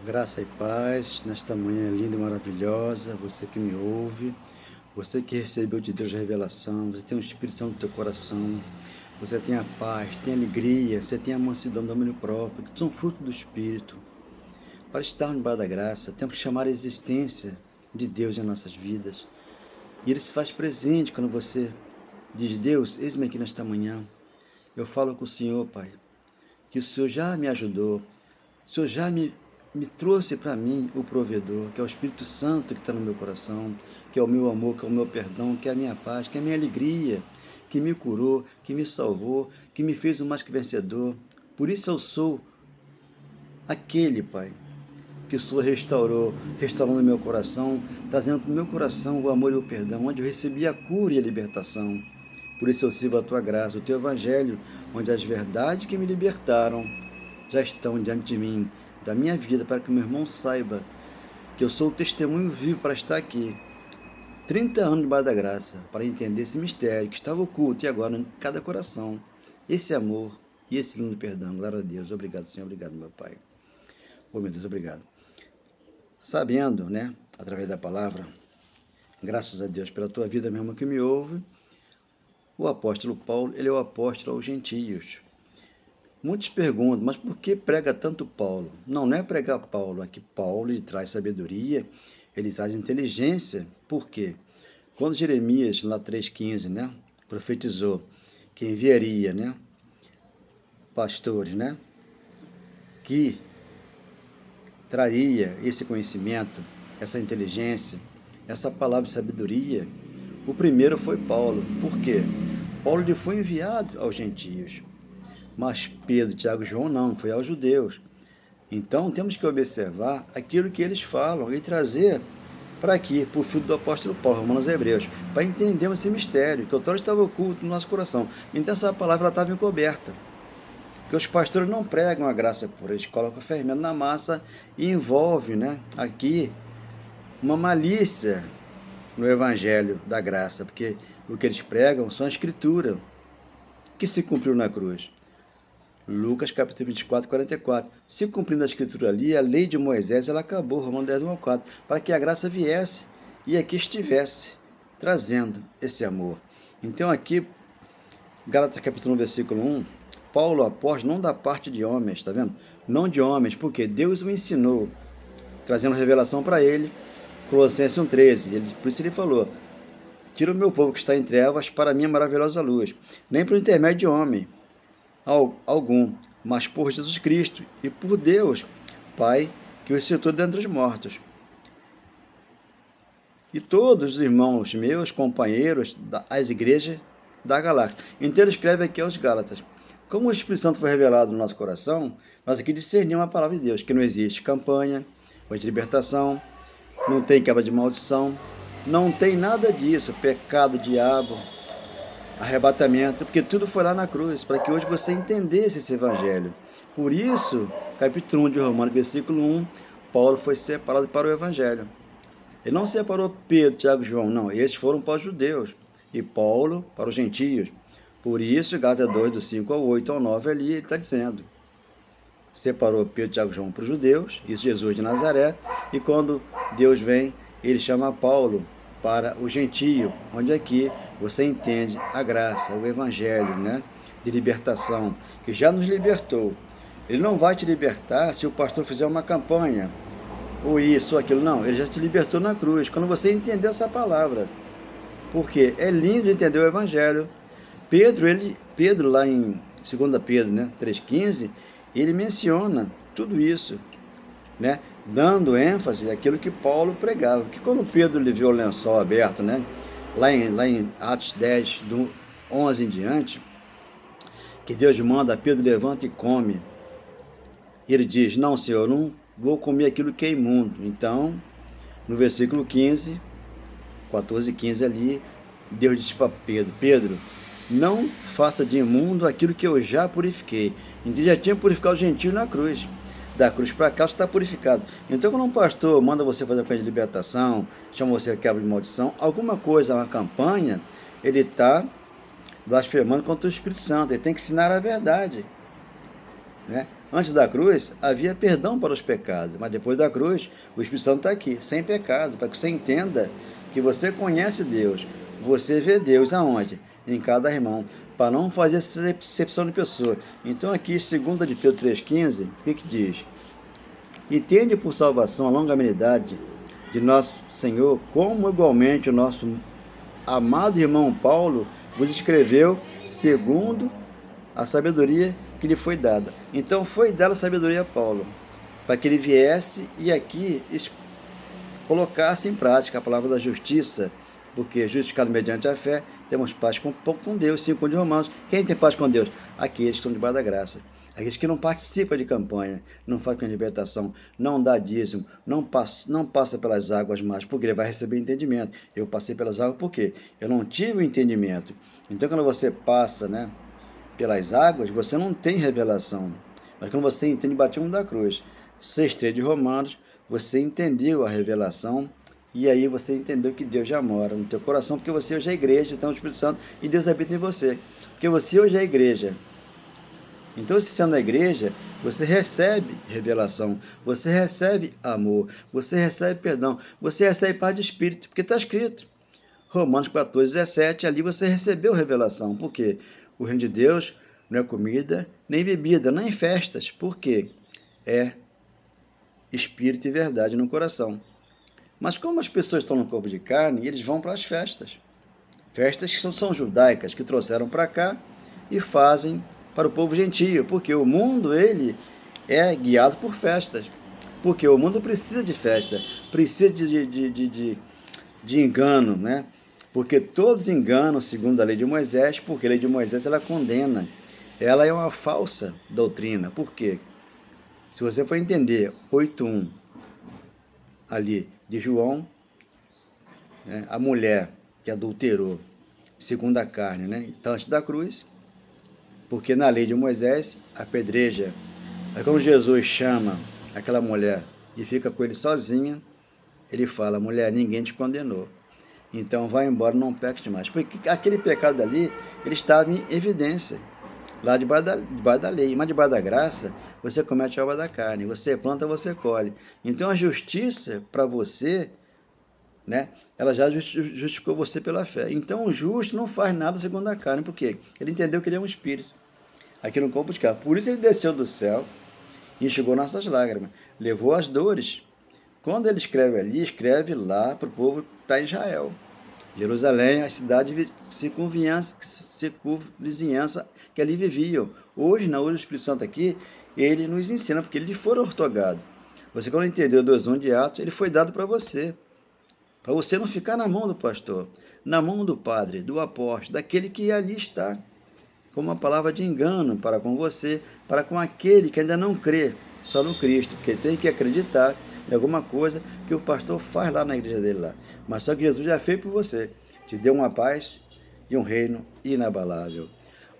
Graça e paz nesta manhã linda e maravilhosa, você que me ouve, você que recebeu de Deus a revelação, você tem o Espírito Santo no teu coração, você tem a paz, tem a alegria, você tem a mansidão, o domínio próprio, que são fruto do Espírito. Para estar no bar da graça, temos que chamar a existência de Deus em nossas vidas. E Ele se faz presente quando você diz: Deus, eis-me aqui nesta manhã. Eu falo com o Senhor, Pai, que o Senhor já me ajudou, o Senhor já me trouxe para mim o provedor, que é o Espírito Santo que está no meu coração, que é o meu amor, que é o meu perdão, que é a minha paz, que é a minha alegria, que me curou, que me salvou, que me fez um mais que vencedor. Por isso eu sou aquele, Pai, que o Senhor restaurando meu coração, trazendo para o meu coração o amor e o perdão, onde eu recebi a cura e a libertação. Por isso eu sirvo a tua graça, o teu evangelho, onde as verdades que me libertaram já estão diante de mim, da minha vida, para que meu irmão saiba que eu sou o testemunho vivo para estar aqui. 30 anos debaixo da graça, para entender esse mistério que estava oculto e agora em cada coração. Esse amor e esse lindo perdão. Glória a Deus. Obrigado, Senhor. Obrigado, meu Pai. Oh, meu Deus, obrigado. Sabendo, né, através da palavra, graças a Deus pela tua vida mesmo que me ouve, o apóstolo Paulo, ele é o apóstolo aos gentios. Muitos perguntam, mas por que prega tanto Paulo? Não é pregar Paulo, aqui Paulo ele traz sabedoria, ele traz inteligência. Por quê? Quando Jeremias, lá 3,15, né, profetizou que enviaria, né, pastores, né, que traria esse conhecimento, essa inteligência, essa palavra de sabedoria, o primeiro foi Paulo. Por quê? Paulo ele foi enviado aos gentios. Mas Pedro, Tiago e João não, foi aos judeus. Então temos que observar aquilo que eles falam e trazer para aqui, para o filho do apóstolo Paulo, Romanos e Hebreus, para entendermos esse mistério, que o outrora estava oculto no nosso coração. Então essa palavra estava encoberta. Porque os pastores não pregam a graça pura, eles colocam fermento na massa e envolve, né, aqui uma malícia no evangelho da graça, porque o que eles pregam são a escritura que se cumpriu na cruz. Lucas capítulo 24, 44. Se cumprindo a escritura ali, a lei de Moisés, ela acabou, Romanos 10, 1 ao 4, para que a graça viesse e aqui estivesse, trazendo esse amor. Então aqui, Gálatas capítulo 1, versículo 1, Paulo apóstolo não da parte de homens, está vendo? Não de homens, porque Deus o ensinou, trazendo revelação para ele, Colossenses 1,13, por isso ele falou: tira o meu povo que está em trevas para a minha maravilhosa luz, nem por intermédio de homem algum, mas por Jesus Cristo e por Deus, Pai, que o ressuscitou dentre os mortos. E todos os irmãos meus, companheiros, das igrejas da galáxia. Então ele escreve aqui aos Gálatas. Como o Espírito Santo foi revelado no nosso coração, nós aqui discernimos a palavra de Deus, que não existe campanha, de libertação, não tem quebra de maldição, não tem nada disso, pecado, diabo, arrebatamento, porque tudo foi lá na cruz, para que hoje você entendesse esse evangelho. Por isso, capítulo 1 de Romanos, versículo 1, Paulo foi separado para o evangelho. Ele não separou Pedro, Tiago e João, não, esses foram para os judeus, e Paulo para os gentios. Por isso, Gálatas 2, do 5 ao 8 ao 9, ali ele está dizendo, separou Pedro, Tiago e João para os judeus, isso Jesus de Nazaré, e quando Deus vem, ele chama Paulo para o gentio, onde aqui você entende a graça, o evangelho, né, de libertação, que já nos libertou. Ele não vai te libertar se o pastor fizer uma campanha, ou isso ou aquilo, não, ele já te libertou na cruz, quando você entendeu essa palavra, porque é lindo entender o evangelho. Pedro lá em 2 Pedro, né, 3,15, ele menciona tudo isso, né, dando ênfase àquilo que Paulo pregava. Que quando Pedro lhe viu o lençol aberto, né, lá em Atos 10, do 11 em diante, que Deus manda, Pedro levanta e come. E ele diz: não, Senhor, eu não vou comer aquilo que é imundo. Então, no versículo 15, 14 e 15 ali, Deus disse para Pedro: Pedro, não faça de imundo aquilo que eu já purifiquei. Então já tinha purificado o gentio na cruz. Da cruz para cá você está purificado. Então quando um pastor manda você fazer uma campanha de libertação, chama você de quebra de maldição, alguma coisa, uma campanha, ele está blasfemando contra o Espírito Santo. Ele tem que ensinar a verdade, né? Antes da cruz, havia perdão para os pecados, mas depois da cruz, o Espírito Santo está aqui, sem pecado, para que você entenda que você conhece Deus, você vê Deus aonde? Em cada irmão, para não fazer excepção de pessoa. Então aqui, 2 de Pedro 3,15, o que diz? E tende por salvação a longanimidade de nosso Senhor, como igualmente o nosso amado irmão Paulo vos escreveu, segundo a sabedoria que lhe foi dada. Então foi dada a sabedoria a Paulo, para que ele viesse e aqui colocasse em prática a palavra da justiça, porque justificado mediante a fé, temos paz com Deus, 5 de Romanos. Quem tem paz com Deus? Aqueles que estão debaixo da graça. Aqueles que não participam de campanha, não fazem libertação, não dá dízimo, não passa pelas águas mais, porque ele vai receber entendimento. Eu passei pelas águas porque eu não tive o entendimento. Então quando você passa, né, pelas águas, você não tem revelação. Mas quando você entende, batismo da cruz, 6,3 de Romanos, você entendeu a revelação e aí você entendeu que Deus já mora no teu coração, porque você hoje é a igreja, então o Espírito Santo, e Deus habita em você. Porque você hoje é a igreja. Então, se sendo a igreja, você recebe revelação, você recebe amor, você recebe perdão, você recebe paz de espírito, porque está escrito. Romanos 14,17, ali você recebeu revelação. Por quê? O reino de Deus não é comida nem bebida, nem festas. Por quê? É espírito e verdade no coração. Mas como as pessoas estão no corpo de carne, eles vão para as festas. Festas que são judaicas, que trouxeram para cá e fazem para o povo gentio, porque o mundo, ele é guiado por festas. Porque o mundo precisa de festa, precisa de engano, né? Porque todos enganam segundo a lei de Moisés, porque a lei de Moisés ela condena. Ela é uma falsa doutrina. Por quê? Se você for entender 8:1 ali de João, né, a mulher que adulterou segundo a carne, né, está antes da cruz, porque na lei de Moisés apedreja. Aí quando Jesus chama aquela mulher e fica com ele sozinha, ele fala: mulher, ninguém te condenou, então vai embora, não peques mais. Porque aquele pecado ali, ele estava em evidência, lá debaixo da lei. Mas debaixo da graça, você comete a obra da carne, você planta, você colhe. Então a justiça para você, né, ela já justificou você pela fé. Então o justo não faz nada segundo a carne, porque ele entendeu que ele é um espírito aqui no corpo de carne. Por isso ele desceu do céu e enxugou nossas lágrimas, levou as dores. Quando ele escreve ali, escreve lá para o povo que está em Israel. Jerusalém, a cidade de circunvizinhança que ali viviam. Hoje, na hora do Espírito Santo aqui, ele nos ensina, porque ele foi ortogado. Você, quando entendeu 2:1 de Atos, ele foi dado para você não ficar na mão do pastor, na mão do padre, do apóstolo, daquele que ali está, como uma palavra de engano para com você, para com aquele que ainda não crê só no Cristo, porque ele tem que acreditar em alguma coisa que o pastor faz lá na igreja dele lá. Mas só que Jesus já fez por você, te deu uma paz e um reino inabalável.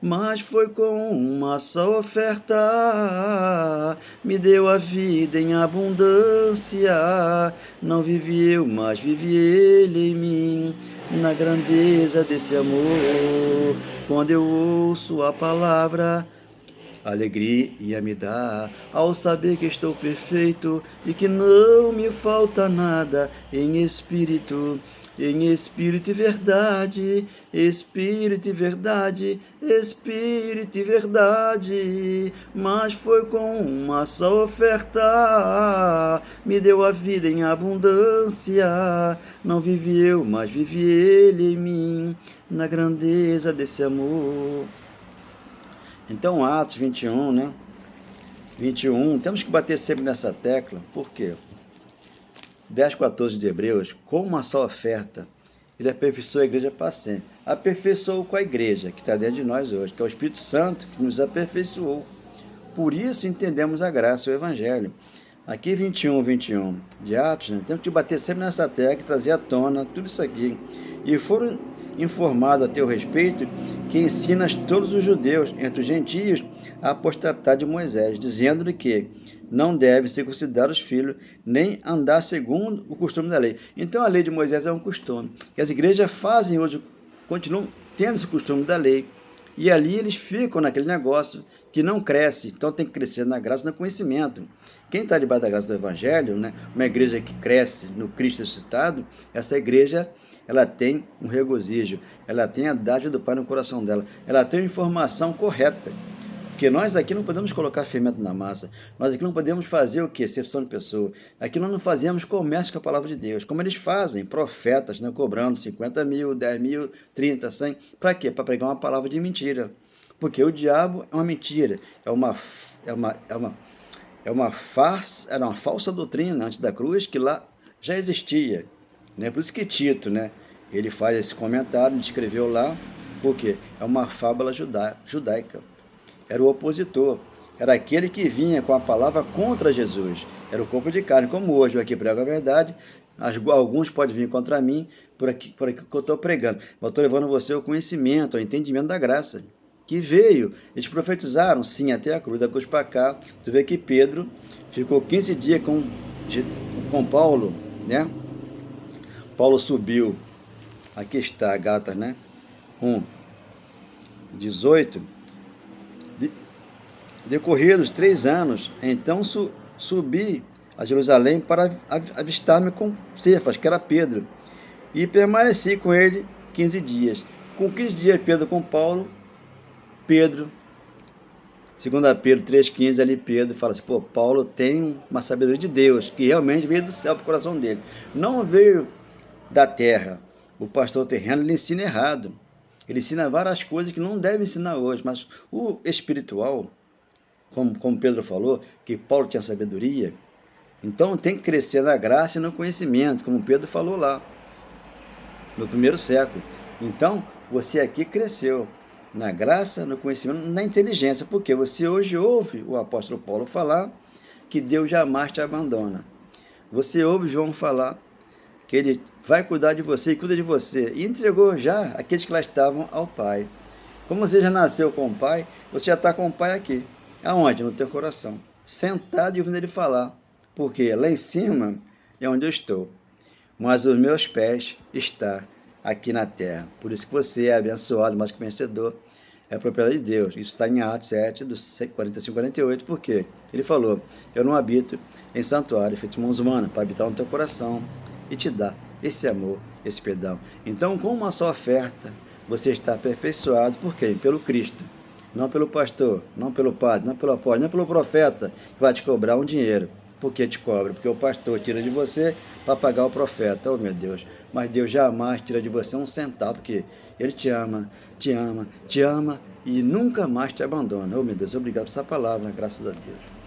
Mas foi com uma só oferta, me deu a vida em abundância. Não vivi eu, mas vive ele em mim, na grandeza desse amor. Quando eu ouço a palavra, alegria me dá ao saber que estou perfeito e que não me falta nada em espírito e verdade, espírito e verdade, espírito e verdade. Mas foi com uma só oferta, me deu a vida em abundância. Não vivi eu, mas vive ele em mim, na grandeza desse amor. Então, Atos 21, né? 21, temos que bater sempre nessa tecla. Por quê? 10:14 de Hebreus, com uma só oferta, ele aperfeiçoou a igreja para sempre. Aperfeiçoou com a igreja, que está dentro de nós hoje, que é o Espírito Santo que nos aperfeiçoou. Por isso entendemos a graça, o Evangelho. Aqui 21 de Atos, né? Temos que bater sempre nessa tecla, trazer à tona tudo isso aqui. E foram informados a teu respeito que ensinas todos os judeus, entre os gentios, a apostatar de Moisés, dizendo-lhe que não deve circuncidar os filhos, nem andar segundo o costume da lei. Então a lei de Moisés é um costume, que as igrejas fazem hoje, continuam tendo esse costume da lei, E ali eles ficam naquele negócio que não cresce. Então tem que crescer na graça e no conhecimento. Quem está debaixo da graça do Evangelho, né, uma igreja que cresce no Cristo ressuscitado, essa igreja ela tem um regozijo, ela tem a dádiva do Pai no coração dela, ela tem a informação correta. Porque nós aqui não podemos colocar fermento na massa, nós aqui não podemos fazer o que? Excepção de pessoa. Aqui nós não fazemos comércio com a palavra de Deus, como eles fazem, profetas, né, cobrando 50 mil, 10 mil, 30, 100. Para quê? Para pregar uma palavra de mentira. Porque o diabo é uma mentira, é uma farsa, era uma falsa doutrina antes da cruz, que lá já existia. Né? Por isso que Tito, né, ele faz esse comentário, ele escreveu lá, porque é uma fábula judaica. Era o opositor, era aquele que vinha com a palavra contra Jesus, era o corpo de carne, como hoje eu aqui prego a verdade, alguns podem vir contra mim, por aqui que eu estou pregando, mas eu estou levando você ao conhecimento, ao entendimento da graça, que veio, eles profetizaram, sim, até a cruz, da cruz para cá. Tu vê que Pedro ficou 15 dias com Paulo, né? Paulo subiu, aqui está, Gálatas, né? 18, decorridos 3 anos, então subi a Jerusalém para avistar-me com Cefas, que era Pedro, e permaneci com ele 15 dias. Com 15 dias, Pedro com Paulo, Pedro, 2 Pedro 3,15, ali Pedro fala assim, pô, Paulo tem uma sabedoria de Deus, que realmente veio do céu para o coração dele. Não veio da terra. O pastor terreno, ele ensina errado. Ele ensina várias coisas que não deve ensinar hoje, mas o espiritual, como Pedro falou, que Paulo tinha sabedoria, então tem que crescer na graça e no conhecimento, como Pedro falou lá, no primeiro século. Então, você aqui cresceu na graça, no conhecimento, na inteligência, porque você hoje ouve o apóstolo Paulo falar que Deus jamais te abandona. Você ouve João falar que ele vai cuidar de você e cuida de você, e entregou já aqueles que lá estavam ao Pai. Como você já nasceu com o Pai, você já está com o Pai aqui. Aonde? No teu coração. Sentado e ouvindo ele falar. Porque lá em cima é onde eu estou. Mas os meus pés estão aqui na terra. Por isso que você é abençoado, mais que vencedor. É propriedade de Deus. Isso está em Atos 7, dos 45 e 48. Por quê? Ele falou, eu não habito em santuário feito de mãos humanas, para habitar no teu coração e te dar esse amor, esse perdão. Então, com uma só oferta, você está aperfeiçoado. Por quê? Pelo Cristo. Não pelo pastor, não pelo padre, não pelo apóstolo, não pelo profeta, que vai te cobrar um dinheiro. Por que te cobra? Porque o pastor tira de você para pagar o profeta. Oh, meu Deus. Mas Deus jamais tira de você um centavo, porque Ele te ama, te ama, te ama e nunca mais te abandona. Oh, meu Deus, obrigado por essa palavra, graças a Deus.